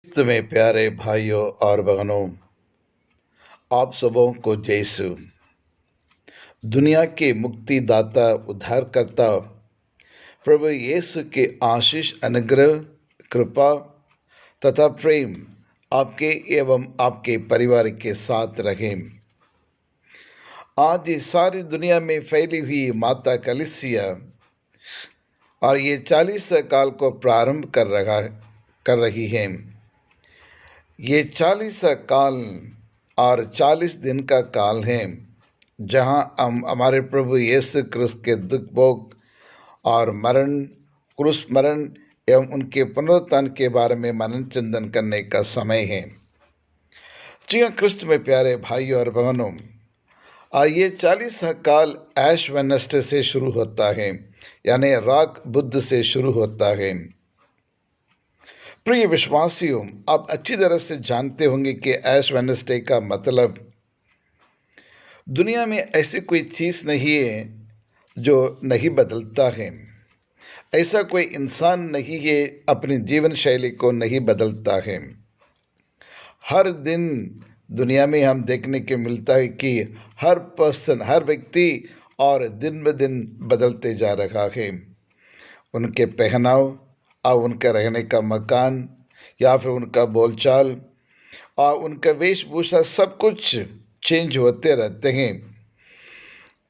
तुम्हें प्यारे भाइयों और बहनों, आप सबों को जयसु। दुनिया के मुक्तिदाता उद्धारकर्ता प्रभु यीशु के आशीष, अनुग्रह, कृपा तथा प्रेम आपके एवं आपके परिवार के साथ रहे। आज इस सारी दुनिया में फैली हुई माता कलीसिया और ये 40 काल को प्रारंभ कर रही है। ये 40 काल और 40 दिन का काल है जहां हम हमारे प्रभु यीशु क्रिस्त के दुख भोग और मरण, क्रूस मरण एवं उनके पुनरुत्थान के बारे में मनन चिंतन करने का समय है। जी हाँ, क्रिस्त में प्यारे भाइयों और बहनों, ये 40 काल ऐश वेडनेसडे से शुरू होता है, यानी राग बुध से शुरू होता है। प्रिय विश्वासियों, आप अच्छी तरह से जानते होंगे कि ऐश वेडनेसडे का मतलब दुनिया में ऐसी कोई चीज़ नहीं है जो नहीं बदलता है। ऐसा कोई इंसान नहीं है अपनी जीवन शैली को नहीं बदलता है। हर दिन दुनिया में हम देखने को मिलता है कि हर पर्सन, हर व्यक्ति और दिन ब दिन बदलते जा रहा है। उनके पहनाव और उनका रहने का मकान या फिर उनका बोलचाल और उनका वेशभूषा सब कुछ चेंज होते रहते हैं।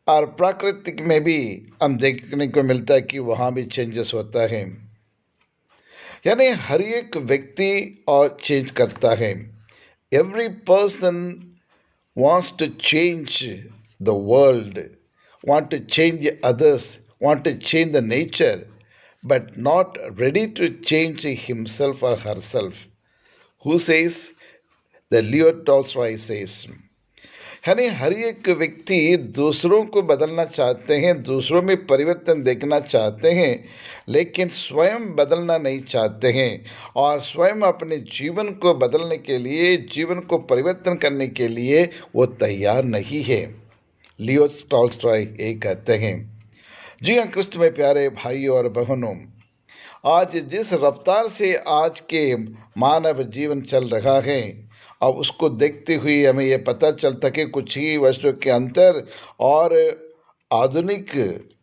और प्राकृतिक में भी हम देखने को मिलता है कि वहाँ भी चेंजेस होता है, यानी हर एक व्यक्ति और चेंज करता है। Every person wants to change the world, want to change others, want to change the nature, but not ready to change himself or herself. Who says? The Leo Tolstoy says. यानी हर एक व्यक्ति दूसरों को बदलना चाहते हैं, दूसरों में परिवर्तन देखना चाहते हैं, लेकिन स्वयं बदलना नहीं चाहते हैं और स्वयं अपने जीवन को बदलने के लिए, जीवन को परिवर्तन करने के लिए वो तैयार नहीं है। लियो टॉल्स्टॉय ये कहते हैं। जी हाँ, क्रिस्त में प्यारे भाइयों और बहनों, आज जिस रफ्तार से आज के मानव जीवन चल रहा है, अब उसको देखते हुए हमें यह पता चलता कि कुछ ही वर्षों के अंतर और आधुनिक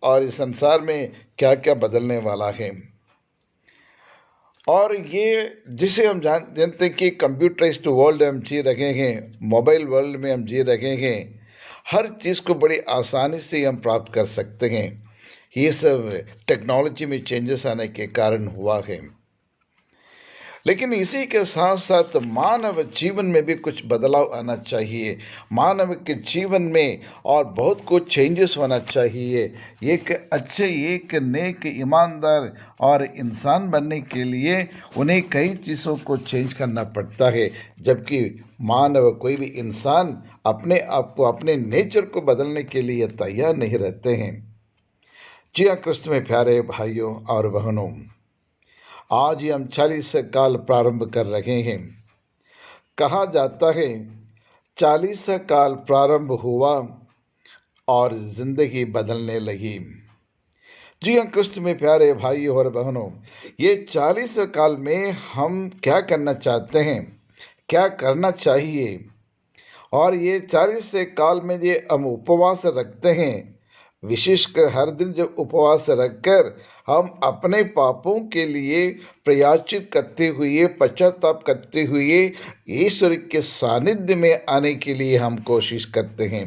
और इस संसार में क्या क्या बदलने वाला है। और ये जिसे हम जानते हैं कि कंप्यूटराइज्ड वर्ल्ड में हम जी रहे हैं, मोबाइल वर्ल्ड में हम जी रहे हैं, हर चीज़ को बड़ी आसानी से हम प्राप्त कर सकते हैं। ये सब टेक्नोलॉजी में चेंजेस आने के कारण हुआ है। लेकिन इसी के साथ साथ मानव जीवन में भी कुछ बदलाव आना चाहिए। मानव के जीवन में और बहुत कुछ चेंजेस होना चाहिए। एक अच्छे, एक नेक, ईमानदार और इंसान बनने के लिए उन्हें कई चीज़ों को चेंज करना पड़ता है, जबकि मानव, कोई भी इंसान अपने आप को, अपने नेचर को बदलने के लिए तैयार नहीं रहते हैं। जी हाँ, क्रिस्त में प्यारे भाइयों और बहनों, आज ही हम 40 काल प्रारंभ कर रहे हैं। कहा जाता है 40 काल प्रारंभ हुआ और जिंदगी बदलने लगी। जी हाँ, क्रिस्त में प्यारे भाइयों और बहनों, ये 40 काल में हम क्या करना चाहते हैं, क्या करना चाहिए। और ये 40 काल में ये हम उपवास रखते हैं, विशेषकर हर दिन जब उपवास रखकर हम अपने पापों के लिए प्रायश्चित करते हुए, पश्चाताप करते हुए ईश्वर के सानिध्य में आने के लिए हम कोशिश करते हैं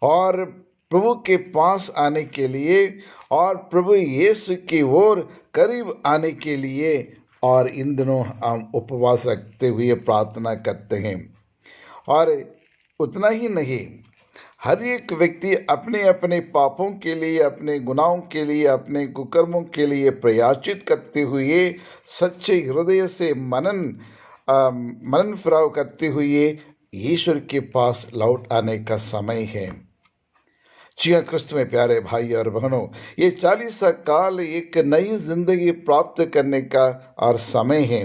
और प्रभु के पास आने के लिए और प्रभु यीशु की ओर करीब आने के लिए, और इन दिनों हम उपवास रखते हुए प्रार्थना करते हैं। और उतना ही नहीं, हर एक व्यक्ति अपने अपने पापों के लिए, अपने गुनाहों के लिए, अपने कुकर्मों के लिए प्रायश्चित करते हुए सच्चे हृदय से मनन फिराव करते हुए ईश्वर के पास लौट आने का समय है। जी हाँ, क्रिस्त में प्यारे भाई और बहनों, ये 40 काल एक नई जिंदगी प्राप्त करने का और समय है,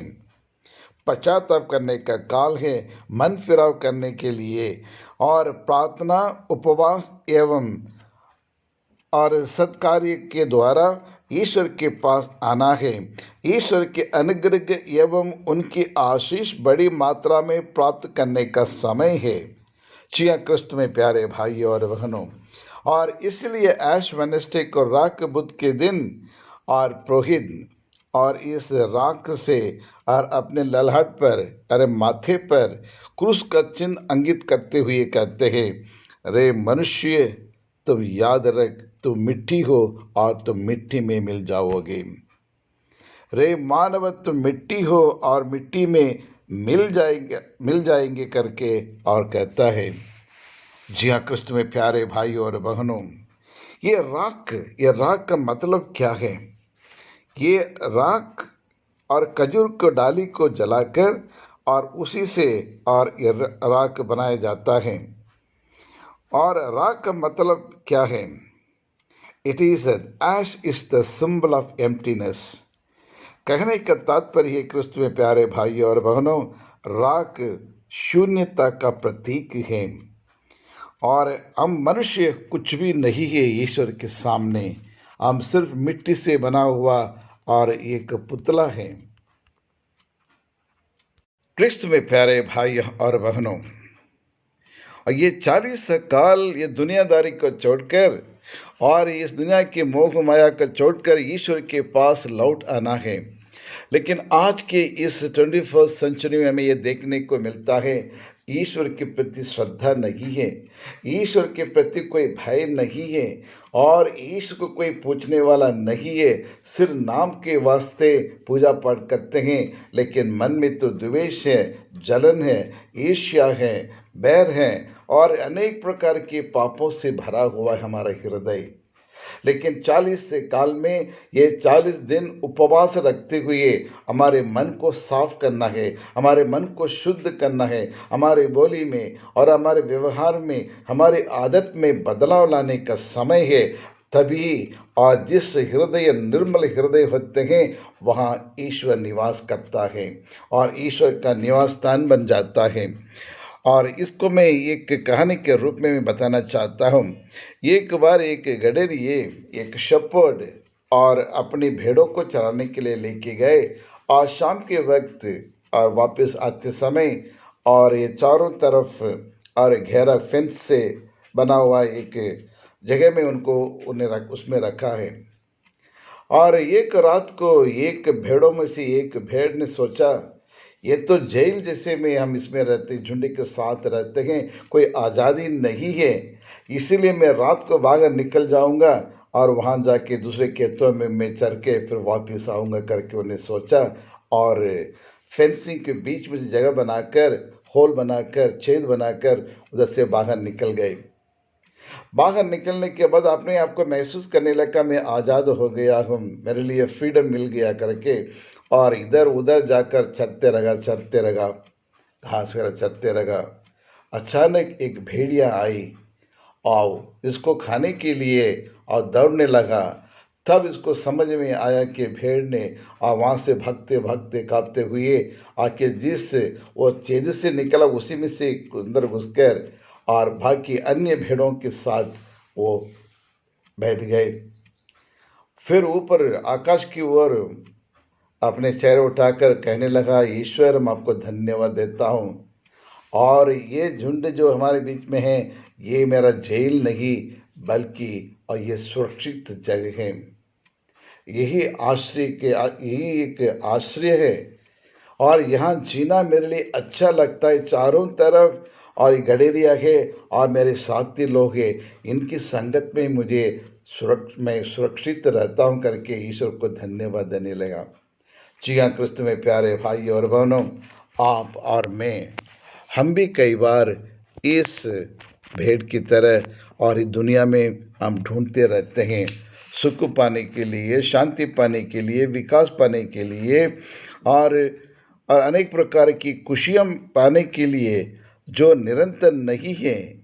पश्चाताप करने का काल है, मन फिराव करने के लिए और प्रार्थना, उपवास एवं और सत्कार्य के द्वारा ईश्वर के पास आना है। ईश्वर के अनुग्रह एवं उनकी आशीष बड़ी मात्रा में प्राप्त करने का समय है। जी हाँ, क्रिस्त में प्यारे भाइयों और बहनों, और इसलिए ऐश वेडनेसडे को राख बुध के दिन और पुरोहित और इस राख से और अपने ललाट पर अरे माथे पर क्रूस का चिन्ह अंकित करते हुए कहते हैं, रे मनुष्य तुम याद रख, तुम मिट्टी हो और तुम मिट्टी में मिल जाओगे। रे मानव तुम मिट्टी हो और मिट्टी में मिल जाएंगे करके और कहता है। जी हाँ, क्रिस्त में प्यारे भाई और बहनों, ये राख का मतलब क्या है? ये राख और खजूर को डाली को जलाकर और उसी से और ये राख बनाया जाता है। और राख का मतलब क्या है? It is ash is the symbol of emptiness. कहने का तात्पर्य है क्रिस्त में प्यारे भाइयों और बहनों, राख शून्यता का प्रतीक है और हम मनुष्य कुछ भी नहीं है ईश्वर के सामने। हम सिर्फ मिट्टी से बना हुआ और एक पुतला है। क्रिस्त में प्यारे भाई और बहनों, और ये 40 साल ये दुनियादारी को छोड़कर और इस दुनिया के मोह माया को छोड़कर ईश्वर के पास लौट आना है। लेकिन आज के इस 21st सेंचुरी में हमें ये देखने को मिलता है, ईश्वर के प्रति श्रद्धा नहीं है, ईश्वर के प्रति कोई भय नहीं है और ईश्वर को कोई पूछने वाला नहीं है। सिर्फ नाम के वास्ते पूजा पाठ करते हैं, लेकिन मन में तो द्वेष है, जलन है, ईर्ष्या है, बैर है और अनेक प्रकार के पापों से भरा हुआ है हमारा हृदय। लेकिन 40 से काल में ये 40 दिन उपवास रखते हुए हमारे मन को साफ करना है, हमारे मन को शुद्ध करना है, हमारे बोली में और हमारे व्यवहार में, हमारे आदत में बदलाव लाने का समय है। तभी और जिस हृदय निर्मल हृदय होते हैं वहाँ ईश्वर निवास करता है और ईश्वर का निवास स्थान बन जाता है। और इसको मैं एक कहानी के रूप में मैं बताना चाहता हूँ। एक बार एक गडरिए एक शेपर्ड और अपनी भेड़ों को चराने के लिए लेके गए और शाम के वक्त और वापस आते समय और ये चारों तरफ और घेरा फेंस से बना हुआ एक जगह में उन्हें उसमें रखा है। और एक रात को एक भेड़ों में से एक भेड़ ने सोचा, ये तो जेल जैसे में हम इसमें रहते, झुंड के साथ रहते हैं, कोई आज़ादी नहीं है, इसीलिए मैं रात को बाहर निकल जाऊंगा और वहाँ जाके दूसरे खेतों में मैं चर के फिर वापस आऊँगा करके उन्हें सोचा। और फेंसिंग के बीच में जगह बनाकर, होल बनाकर, छेद बनाकर उधर से बाहर निकल गए। बाहर निकलने के बाद अपने आप को महसूस करने लगा, मैं आज़ाद हो गया हूँ, मेरे लिए फ्रीडम मिल गया करके। और इधर उधर जाकर चरते रहा, घास वगैरह चरते रहा। अचानक एक भेड़िया आई और इसको खाने के लिए और दौड़ने लगा। तब इसको समझ में आया कि भेड़ ने और वहाँ से भागते भागते कांपते हुए आके जिस वो छेद से निकला उसी में से अंदर घुसकर और बाकी अन्य भेड़ों के साथ वो बैठ गए। फिर ऊपर आकाश की ओर अपने चेहरे उठाकर कहने लगा, ईश्वर मैं आपको धन्यवाद देता हूँ और ये झुंड जो हमारे बीच में है ये मेरा जेल नहीं बल्कि और ये सुरक्षित जगह है, यही एक आश्रय है और यहाँ जीना मेरे लिए अच्छा लगता है। चारों तरफ और गडेरिया है और मेरे साथी लोग हैं, इनकी संगत में मुझे मैं सुरक्षित रहता हूँ करके ईश्वर को धन्यवाद देने लगा। जी हाँ, क्रिस्त में प्यारे भाई और बहनों, आप और मैं हम भी कई बार इस भेड़ की तरह और इस दुनिया में हम ढूंढते रहते हैं सुख पाने के लिए, शांति पाने के लिए, विकास पाने के लिए और अनेक प्रकार की खुशियाँ पाने के लिए जो निरंतर नहीं है।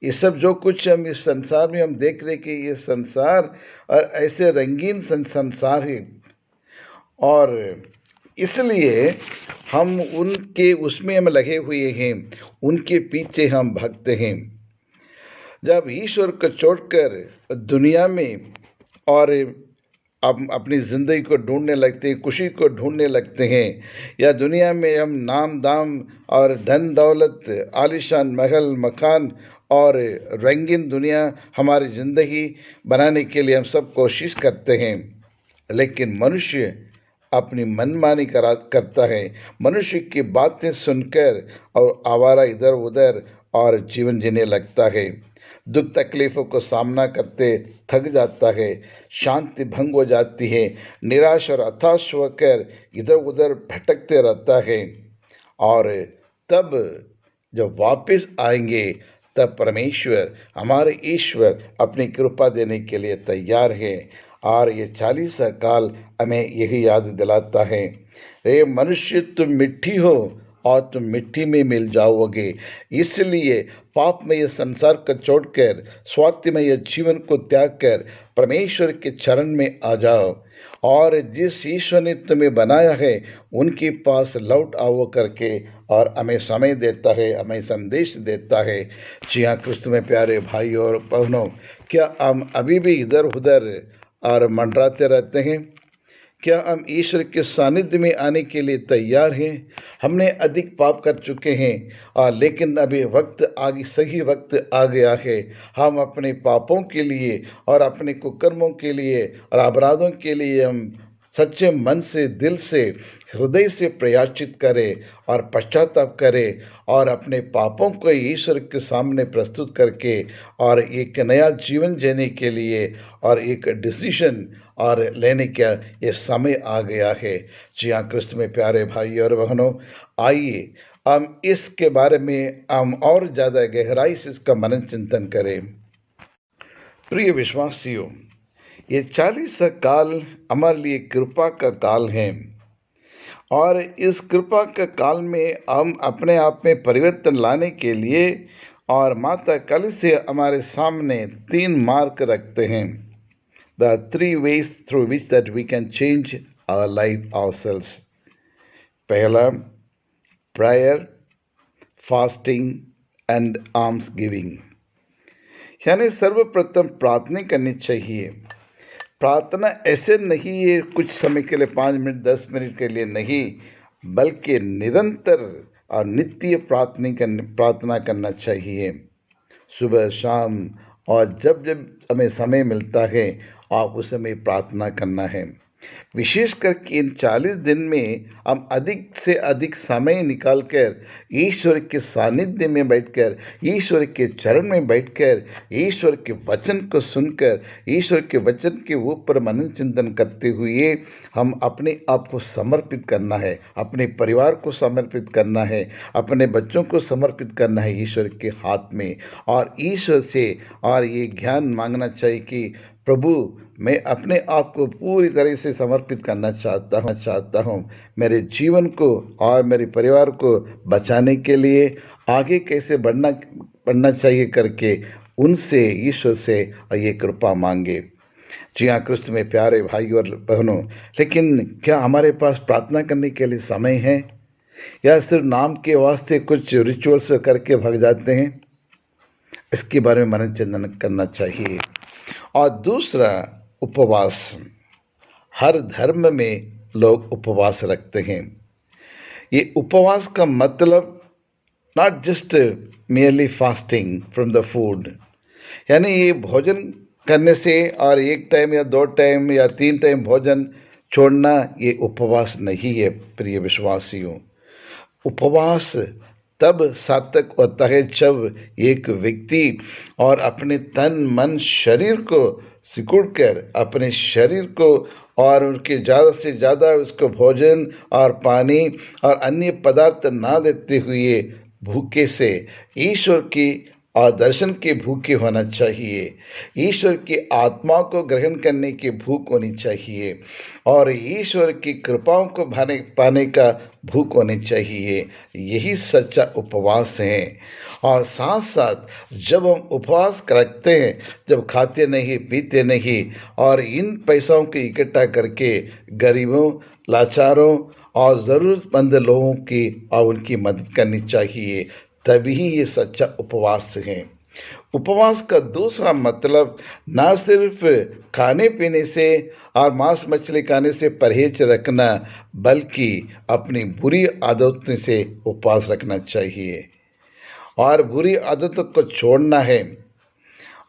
ये सब जो कुछ हम इस संसार में हम देख रहे कि ये संसार और ऐसे रंगीन संसार है और इसलिए हम उनके उसमें हम लगे हुए हैं, उनके पीछे हम भागते हैं। जब ईश्वर को छोड़कर दुनिया में और हम अपनी ज़िंदगी को ढूंढने लगते हैं, खुशी को ढूंढने लगते हैं, या दुनिया में हम नाम दाम और धन दौलत, आलीशान महल मकान और रंगीन दुनिया हमारी ज़िंदगी बनाने के लिए हम सब कोशिश करते हैं। लेकिन मनुष्य अपनी मनमानी करता है। मनुष्य की बातें सुनकर और आवारा इधर उधर और जीवन जीने लगता है। दुख तकलीफ़ों को सामना करते थक जाता है, शांति भंग हो जाती है, निराश और हताश होकर इधर उधर भटकते रहता है। और तब जब वापस आएंगे, तब परमेश्वर हमारे ईश्वर अपनी कृपा देने के लिए तैयार है। और ये 40 काल हमें यही याद दिलाता है, रे मनुष्य तुम मिट्टी हो और तुम मिट्टी में मिल जाओगे। इसलिए पापमय संसार को छोड़कर स्वार्थमय जीवन को त्याग कर परमेश्वर के चरण में आ जाओ, और जिस ईश्वर ने तुम्हें बनाया है उनके पास लौट आओ करके और हमें समय देता है, हमें संदेश देता है। जी हाँ क्रिस्तु में प्यारे भाई और बहनों, क्या हम अभी भी इधर उधर और मंडराते रहते हैं? क्या हम ईश्वर के सानिध्य में आने के लिए तैयार हैं? हमने अधिक पाप कर चुके हैं, लेकिन अभी सही वक्त आ गया है। हम अपने पापों के लिए और अपने कुकर्मों के लिए और अपराधों के लिए हम सच्चे मन से, दिल से, हृदय से प्रायश्चित करें और पश्चाताप करें और अपने पापों को ईश्वर के सामने प्रस्तुत करके और एक नया जीवन जीने के लिए और एक डिसीजन और लेने का ये समय आ गया है। जी हाँ क्रिस्त में प्यारे भाई और बहनों, आइए हम इसके बारे में हम और ज़्यादा गहराई से इसका मनन चिंतन करें। प्रिय विश्वासियों, ये 40 काल हमारे लिए कृपा का काल है, और इस कृपा के काल में हम अपने आप में परिवर्तन लाने के लिए और माता कलीसिया हमारे सामने 3 मार्ग रखते हैं। The 3 ways through which that we can change our life ourselves. पहला, prayer, fasting and alms giving। यानी सर्वप्रथम प्रार्थना करनी चाहिए। प्रार्थना ऐसे नहीं है कुछ समय के लिए, 5 मिनट 10 मिनट के लिए नहीं, बल्कि निरंतर और नित्य प्रार्थना करना चाहिए, सुबह शाम, और जब जब हमें समय मिलता है आप उस समय प्रार्थना करना है। विशेष करके इन 40 दिन में हम अधिक से अधिक समय निकालकर ईश्वर के सानिध्य में बैठकर, ईश्वर के चरण में बैठकर, ईश्वर के वचन को सुनकर, ईश्वर के वचन के ऊपर मनन चिंतन करते हुए हम अपने आप को समर्पित करना है, अपने परिवार को समर्पित करना है, अपने बच्चों को समर्पित करना है ईश्वर के हाथ में, और ईश्वर से और ये ज्ञान मांगना चाहिए कि प्रभु, मैं अपने आप को पूरी तरह से समर्पित करना चाहता हूँ मेरे जीवन को और मेरे परिवार को बचाने के लिए आगे कैसे बढ़ना चाहिए करके उनसे, ईश्वर से ये कृपा मांगे। जी हाँ क्रिस्त में प्यारे भाई और बहनों, लेकिन क्या हमारे पास प्रार्थना करने के लिए समय है, या सिर्फ नाम के वास्ते कुछ रिचुअल्स करके भाग जाते हैं? इसके बारे में मनन चिंतन करना चाहिए। और दूसरा, उपवास। हर धर्म में लोग उपवास रखते हैं। ये उपवास का मतलब not just merely fasting from the food, यानी ये भोजन करने से और 1 टाइम या 2 टाइम या 3 टाइम भोजन छोड़ना, ये उपवास नहीं है। प्रिय विश्वासियों, उपवास तब सार्थक होता है जब एक व्यक्ति और अपने तन मन शरीर को सिकुड़कर, अपने शरीर को और उनके ज़्यादा से ज़्यादा उसको भोजन और पानी और अन्य पदार्थ ना देते हुए भूखे से ईश्वर की और दर्शन के भूखे होना चाहिए, ईश्वर की आत्मा को ग्रहण करने की भूख होनी चाहिए, और ईश्वर की कृपाओं को पाने का भूख होनी चाहिए। यही सच्चा उपवास है। और साथ साथ जब हम उपवास रखते हैं, जब खाते नहीं पीते नहीं और इन पैसों को इकट्ठा करके गरीबों, लाचारों और ज़रूरतमंद लोगों की और उनकी मदद करनी चाहिए, तभी ये सच्चा उपवास है। उपवास का दूसरा मतलब ना सिर्फ खाने पीने से और मांस मछली खाने से परहेज रखना, बल्कि अपनी बुरी आदतों से उपवास रखना चाहिए और बुरी आदतों को छोड़ना है।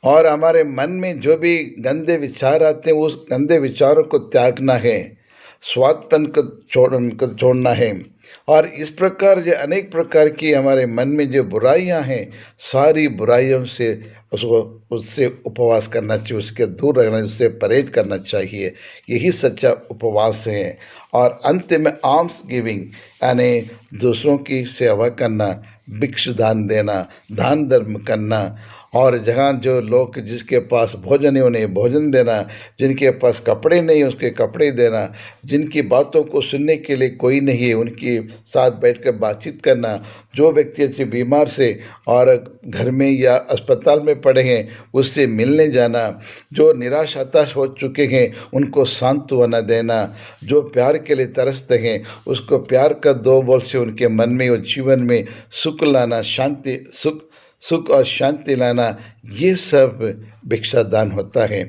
और हमारे मन में जो भी गंदे विचार आते हैं उस गंदे विचारों को त्यागना है, स्वार्थपन को छोड़ना है। और इस प्रकार जो अनेक प्रकार की हमारे मन में जो बुराइयां हैं, सारी बुराइयों से उससे उपवास करना चाहिए, उसके दूर रहना, उससे परहेज करना चाहिए। यही सच्चा उपवास है। और अंत में आर्म्स गिविंग यानी दूसरों की सेवा करना, भिक्षु दान देना, दान धर्म करना, और जहाँ जो लोग जिसके पास भोजन है उन्हें भोजन देना, जिनके पास कपड़े नहीं उसके कपड़े देना, जिनकी बातों को सुनने के लिए कोई नहीं है उनके साथ बैठकर बातचीत करना, जो व्यक्ति ऐसे बीमार से और घर में या अस्पताल में पड़े हैं उससे मिलने जाना, जो निराश हताश हो चुके हैं उनको सांत्वना देना, जो प्यार के लिए तरसते हैं उसको प्यार का दो बोल से उनके मन में और जीवन में सुख लाना, सुख और शांति लाना, ये सब भिक्षा दान होता है।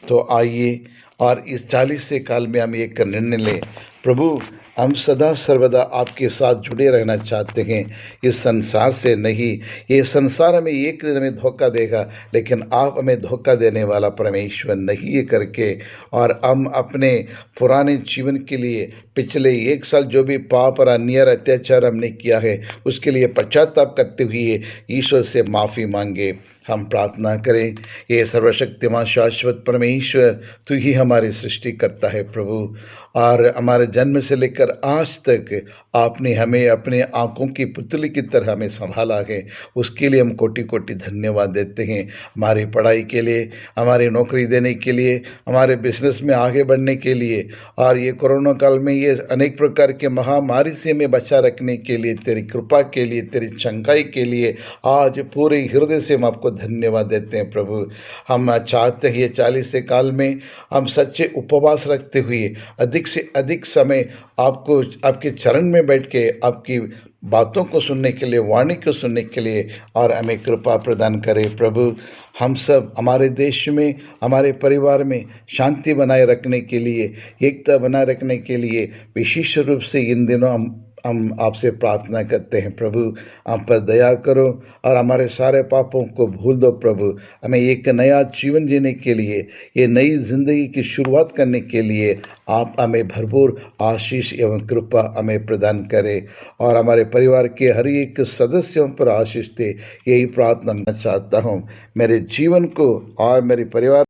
तो आइए और इस 40 काल में हम एक निर्णय लें, प्रभु हम सदा सर्वदा आपके साथ जुड़े रहना चाहते हैं, इस संसार से नहीं। ये संसार हमें एक दिन हमें धोखा देगा, लेकिन आप हमें धोखा देने वाला परमेश्वर नहीं है करके, और हम अपने पुराने जीवन के लिए पिछले 1 साल जो भी पाप और अन्याय अत्याचार हमने किया है उसके लिए पश्चाताप करते हुए ईश्वर से माफ़ी मांगे। हम प्रार्थना करें, ये सर्वशक्तिमान शाश्वत परमेश्वर तू ही हमारी सृष्टि करता है प्रभु, और हमारे जन्म से लेकर आज तक आपने हमें अपने आँखों की पुतली की तरह हमें संभाला है। उसके लिए हम कोटि कोटि धन्यवाद देते हैं। हमारी पढ़ाई के लिए, हमारी नौकरी देने के लिए, हमारे बिजनेस में आगे बढ़ने के लिए, और ये कोरोना काल में ये अनेक प्रकार के महामारी से हमें बचा रखने के लिए, तेरी कृपा के लिए, तेरी चंगाई के लिए आज पूरे हृदय से हम आपको धन्यवाद देते हैं प्रभु। हम चाहते हैं ये 40 काल में हम सच्चे उपवास रखते हुए अधिक से अधिक समय आपको आपके चरण में बैठ के आपकी बातों को सुनने के लिए, वाणी को सुनने के लिए, और हमें कृपा प्रदान करें प्रभु। हम सब हमारे देश में, हमारे परिवार में शांति बनाए रखने के लिए, एकता बनाए रखने के लिए विशेष रूप से इन दिनों हम आपसे प्रार्थना करते हैं प्रभु, हम पर दया करो और हमारे सारे पापों को भूल दो प्रभु। हमें एक नया जीवन जीने के लिए, ये नई जिंदगी की शुरुआत करने के लिए आप हमें भरपूर आशीष एवं कृपा हमें प्रदान करें, और हमारे परिवार के हर एक सदस्यों पर आशीष दे। यही प्रार्थना मैं चाहता हूँ। मेरे जीवन को और मेरे परिवार